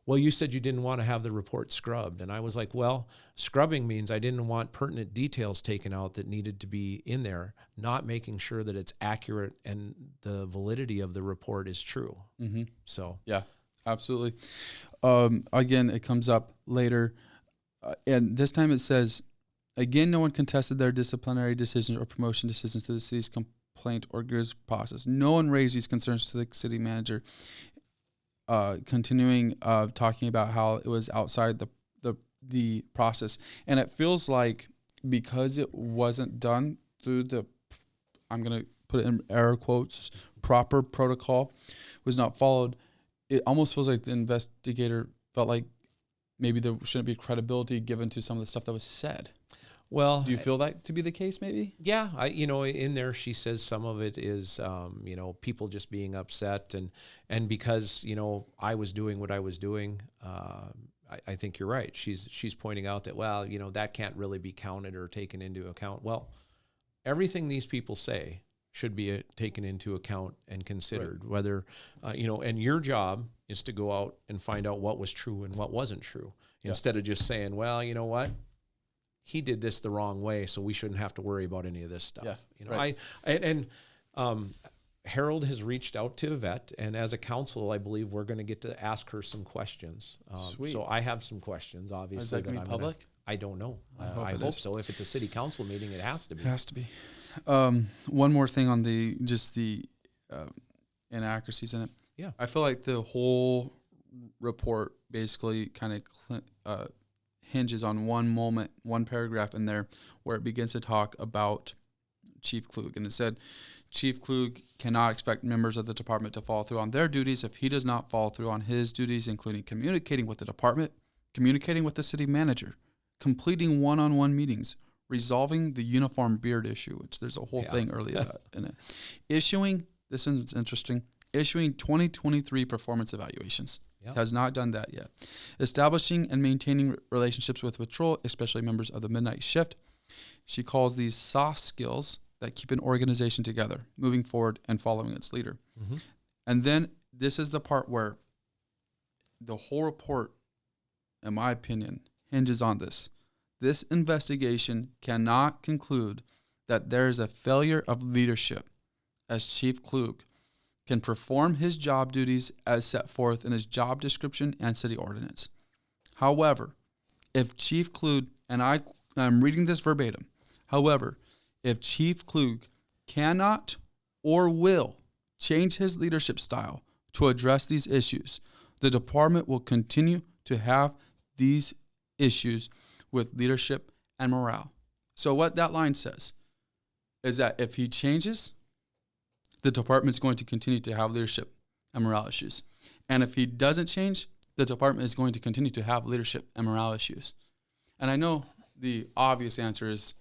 S2: Well, you said you didn't want to have the report scrubbed. And I was like, well, scrubbing means I didn't want pertinent details taken out that needed to be in there, not making sure that it's accurate and the validity of the report is true. So
S1: yeah, absolutely. Again, it comes up later. And this time it says, again, no one contested their disciplinary decisions or promotion decisions through the city's complaint or grievance process. No one raised these concerns to the city manager. Continuing talking about how it was outside the process, and it feels like because it wasn't done through the, I'm gonna put it in air quotes, proper protocol, was not followed. It almost feels like the investigator felt like maybe there shouldn't be credibility given to some of the stuff that was said.
S2: Well,
S1: do you feel that to be the case? Maybe.
S2: Yeah, in there she says some of it is, people just being upset, and because I was doing what I was doing, I think you're right. She's pointing out that, well, that can't really be counted or taken into account. Well, everything these people say should be taken into account and considered. Right. Whether, and your job is to go out and find out what was true and what wasn't true, instead of just saying, well, you know what? He did this the wrong way, so we shouldn't have to worry about any of this stuff. Yeah, right. Harold has reached out to Yvette, and as a council, I believe we're going to get to ask her some questions.
S1: Sweet.
S2: So I have some questions, obviously.
S1: Is that going to be public?
S2: I don't know. I hope so. If it's a city council meeting, it has to be.
S1: It has to be. One more thing on the inaccuracies in it.
S2: Yeah.
S1: I feel like the whole report basically kind of hinges on one moment, one paragraph in there where it begins to talk about Chief Klug. And it said, Chief Klug cannot expect members of the department to follow through on their duties if he does not follow through on his duties, including communicating with the department, communicating with the city manager, completing one-on-one meetings, resolving the uniform beard issue, which there's a whole thing early about in it. Issuing 2023 performance evaluations.
S2: Yep.
S1: Has not done that yet. Establishing and maintaining relationships with patrol, especially members of the midnight shift. She calls these soft skills that keep an organization together, moving forward and following its leader. Mm-hmm. And then this is the part where the whole report, in my opinion, hinges on this. This investigation cannot conclude that there is a failure of leadership as Chief Klug can perform his job duties as set forth in his job description and city ordinance. However, if Chief Klug, and I'm reading this verbatim, however, if Chief Klug cannot or will change his leadership style to address these issues, the department will continue to have these issues with leadership and morale. So what that line says is that if he changes, the department's going to continue to have leadership and morale issues. And if he doesn't change, the department is going to continue to have leadership and morale issues. And I know the obvious answer is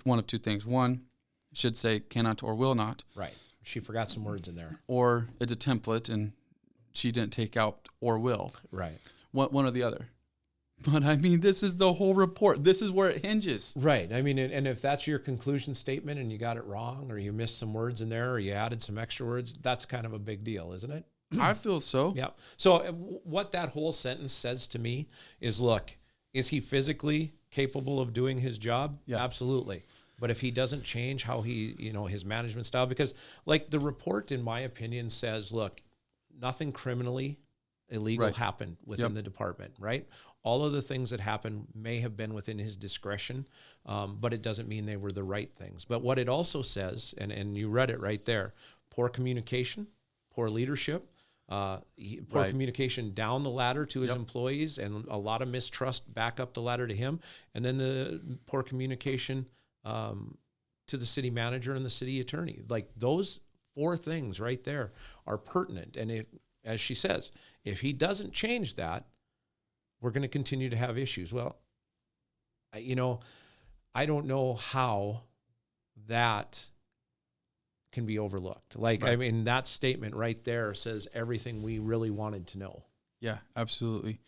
S1: one of two things. One, it should say cannot or will not.
S2: Right. She forgot some words in there.
S1: Or it's a template and she didn't take out or will.
S2: Right.
S1: One or the other. But I mean, this is the whole report. This is where it hinges.
S2: Right. I mean, and if that's your conclusion statement and you got it wrong or you missed some words in there or you added some extra words, that's kind of a big deal, isn't it?
S1: I feel so.
S2: Yeah. So what that whole sentence says to me is, look, is he physically capable of doing his job?
S1: Yeah.
S2: Absolutely. But if he doesn't change how he, his management style, because like the report, in my opinion, says, look, nothing criminally illegal happened within the department, right? All of the things that happened may have been within his discretion, but it doesn't mean they were the right things. But what it also says, and you read it right there, poor communication, poor leadership, poor communication down the ladder to his employees, and a lot of mistrust back up the ladder to him, and then the poor communication to the city manager and the city attorney. Like those four things right there are pertinent. And if, as she says, if he doesn't change that, we're going to continue to have issues. Well, I don't know how that can be overlooked. Like, I mean, that statement right there says everything we really wanted to know.
S1: Yeah, absolutely.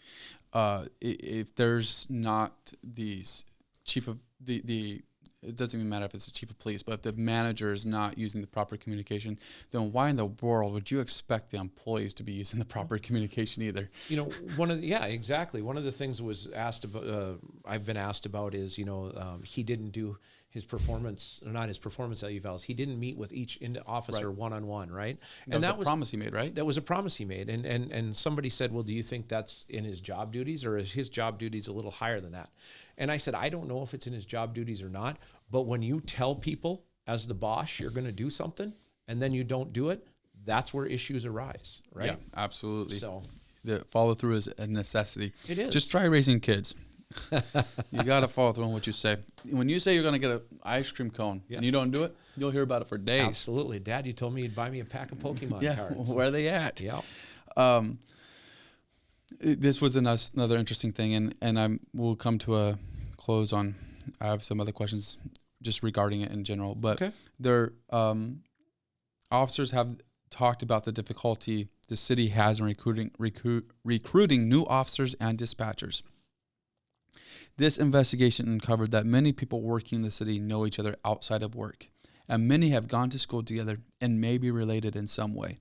S1: If there's not these chief of the it doesn't even matter if it's the chief of police, but if the manager is not using the proper communication, then why in the world would you expect the employees to be using the proper communication either?
S2: Exactly. One of the things was asked about, I've been asked about is, he didn't do his performance, or not his performance evals. He didn't meet with each officer one-on-one, right?
S1: And that was a promise he made, right?
S2: That was a promise he made. And somebody said, well, do you think that's in his job duties, or is his job duties a little higher than that? And I said, I don't know if it's in his job duties or not, but when you tell people as the boss you're going to do something and then you don't do it, that's where issues arise, right?
S1: Yeah, absolutely.
S2: So
S1: the follow through is a necessity.
S2: It is.
S1: Just try raising kids. You got to follow through on what you say. When you say you're going to get an ice cream cone and you don't do it, you'll hear about it for days.
S2: Absolutely. Dad, you told me you'd buy me a pack of Pokemon cards.
S1: Where are they at?
S2: Yeah.
S1: This was another interesting thing, and we'll come to a close on. I have some other questions just regarding it in general, but their officers have talked about the difficulty the city has in recruiting new officers and dispatchers. This investigation uncovered that many people working in the city know each other outside of work, and many have gone to school together and may be related in some way.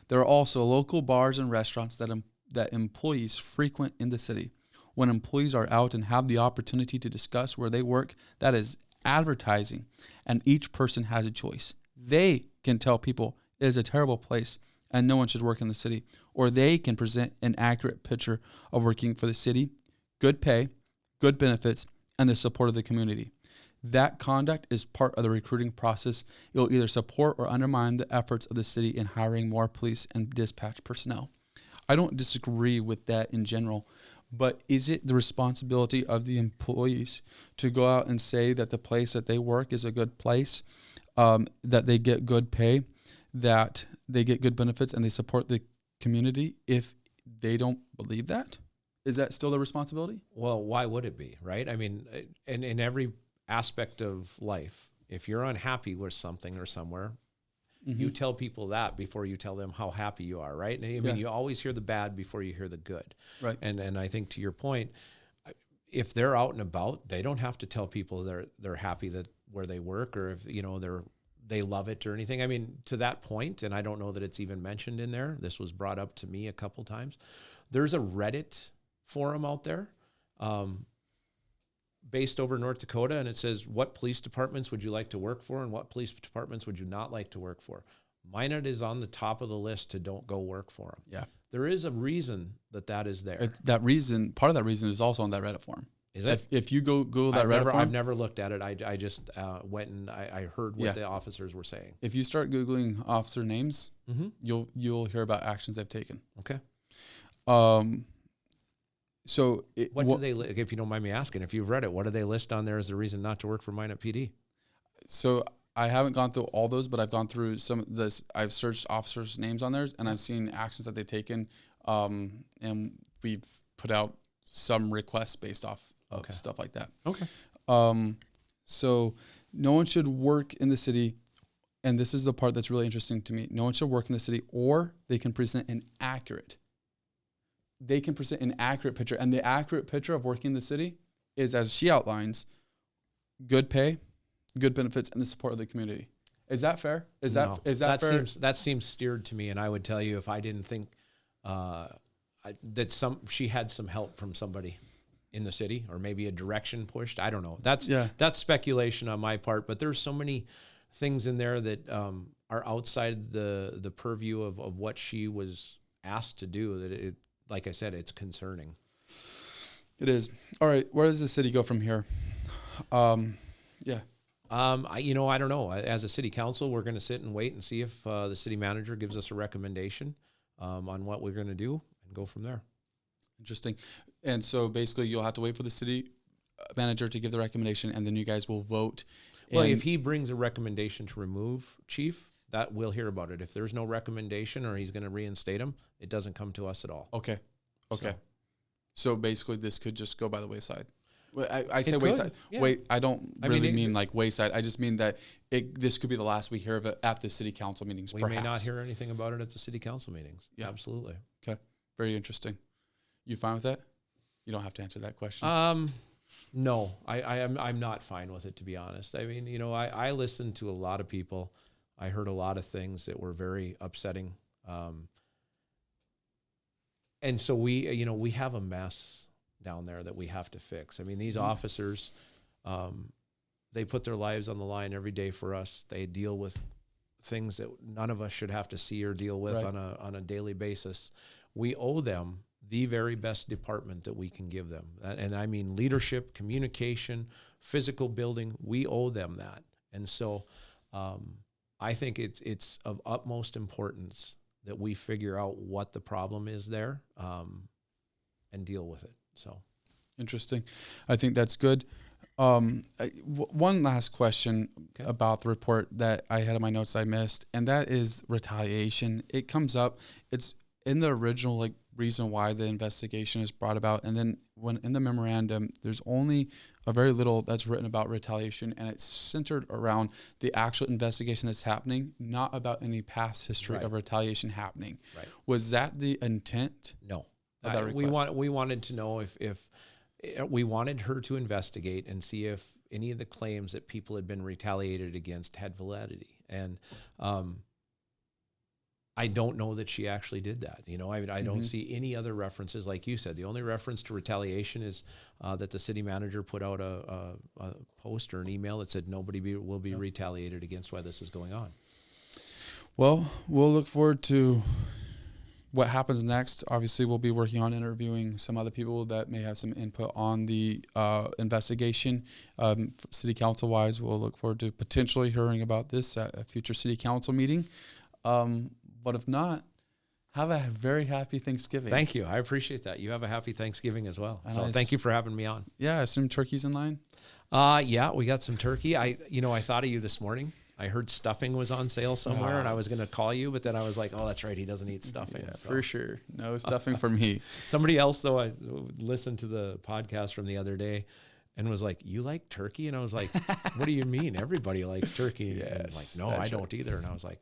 S1: There are also local bars and restaurants that employees frequent in the city. When employees are out and have the opportunity to discuss where they work, that is advertising, and each person has a choice. They can tell people it is a terrible place and no one should work in the city, or they can present an accurate picture of working for the city, good pay, good benefits, and the support of the community. That conduct is part of the recruiting process. It will either support or undermine the efforts of the city in hiring more police and dispatch personnel. I don't disagree with that in general, But is it the responsibility of the employees to go out and say that the place that they work is a good place, that they get good pay, that they get good benefits, and they support the community if they don't believe that? Is that still their responsibility?
S2: Well, why would it be, right? I mean, in every aspect of life, if you're unhappy with something or somewhere, you tell people that before you tell them how happy you are, right? I mean, you always hear the bad before you hear the good.
S1: Right.
S2: And I think to your point, if they're out and about, they don't have to tell people they're happy that where they work, or if, they love it or anything. I mean, to that point, and I don't know that it's even mentioned in there. This was brought up to me a couple times. There's a Reddit forum out there based over North Dakota, and it says, what police departments would you like to work for and what police departments would you not like to work for? Minot is on the top of the list to don't go work for them.
S1: Yeah.
S2: There is a reason that is there.
S1: Part of that reason is also on that Reddit forum.
S2: Is it?
S1: If you Google that Reddit forum.
S2: I've never looked at it. I just went and I heard what the officers were saying.
S1: If you start Googling officer names, you'll hear about actions they've taken.
S2: Okay.
S1: So
S2: what do they, if you don't mind me asking, if you've read it, what do they list on there as a reason not to work for Minot PD?
S1: So I haven't gone through all those, but I've gone through some of this. I've searched officers' names on theirs, and I've seen actions that they've taken, and we've put out some requests based off of stuff like that.
S2: Okay.
S1: So no one should work in the city, and this is the part that's really interesting to me. No one should work in the city, or they can present an accurate picture. And the accurate picture of working in the city is, as she outlines, good pay, good benefits, and the support of the community. Is that fair? Is that fair?
S2: That seems steered to me, and I would tell you if I didn't think that she had some help from somebody in the city, or maybe a direction pushed. I don't know. That's speculation on my part, but there's so many things in there that are outside the purview of what she was asked to do that it, like I said, it's concerning.
S1: It is. All right. Where does the city go from here?
S2: I don't know. As a city council, we're going to sit and wait and see if the city manager gives us a recommendation on what we're going to do and go from there.
S1: Interesting. And so basically you'll have to wait for the city manager to give the recommendation, and then you guys will vote.
S2: Well, if he brings a recommendation to remove chief, that we'll hear about it. If there's no recommendation or he's going to reinstate him, it doesn't come to us at all.
S1: Okay. So basically this could just go by the wayside. I say wayside. Yeah. Wait, I don't mean like wayside. I just mean that this could be the last we hear of it at the city council meetings.
S2: We may not hear anything about it at the city council meetings. Yeah, absolutely.
S1: Okay, very interesting. You fine with that? You don't have to answer that question.
S2: No, I'm not fine with it, to be honest. I mean, I listened to a lot of people. I heard a lot of things that were very upsetting. And so we have a mess down there that we have to fix. I mean, these officers, they put their lives on the line every day for us. They deal with things that none of us should have to see or deal with on a daily basis. We owe them the very best department that we can give them. And I mean leadership, communication, physical building, we owe them that. And so I think it's of utmost importance that we figure out what the problem is there and deal with it. So
S1: interesting. I think that's good. One last question about the report that I had in my notes I missed, and that is retaliation. It comes up. It's in the original reason why the investigation is brought about, and then when in the memorandum, there's only a very little that's written about retaliation, and it's centered around the actual investigation that's happening, not about any past history of retaliation happening. Right. Was that the intent?
S2: No. We wanted to know if we wanted her to investigate and see if any of the claims that people had been retaliated against had validity. And I don't know that she actually did that. I don't see any other references. Like you said, the only reference to retaliation is that the city manager put out a post or an email that said nobody will be retaliated against while this is going on.
S1: Well, we'll look forward to what happens next. Obviously, we'll be working on interviewing some other people that may have some input on the investigation. City council-wise, we'll look forward to potentially hearing about this at a future city council meeting. But if not, have a very happy Thanksgiving.
S2: Thank you. I appreciate that. You have a happy Thanksgiving as well.
S1: And
S2: So thank you for having me on.
S1: Yeah, I assume turkey's in line.
S2: Yeah, we got some turkey. I thought of you this morning. I heard stuffing was on sale somewhere, and I was going to call you, but then I was like, oh, that's right. He doesn't eat stuffing.
S1: Yeah,
S2: so.
S1: for sure. No stuffing for me.
S2: Somebody else, though, I listened to the podcast from the other day and was like, you like turkey? And I was like, what do you mean? Everybody likes turkey.
S1: Yes,
S2: and like, no, I don't either. And I was like,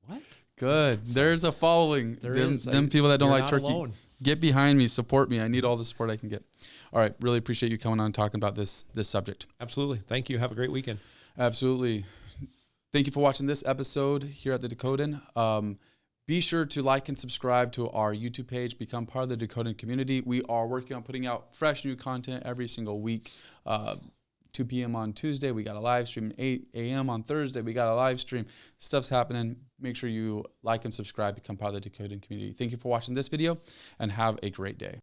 S2: what?
S1: Good. So there's a following. Them people that don't like turkey. Alone. Get behind me. Support me. I need all the support I can get. All right. Really appreciate you coming on and talking about this subject.
S2: Absolutely. Thank you. Have a great weekend.
S1: Absolutely. Thank you for watching this episode here at the Dakotan. Be sure to like and subscribe to our YouTube page. Become part of the Dakotan community. We are working on putting out fresh new content every single week. 2 p.m. on Tuesday, we got a live stream. 8 a.m. on Thursday, we got a live stream. Stuff's happening. Make sure you like and subscribe. Become part of the Dakotan community. Thank you for watching this video, and have a great day.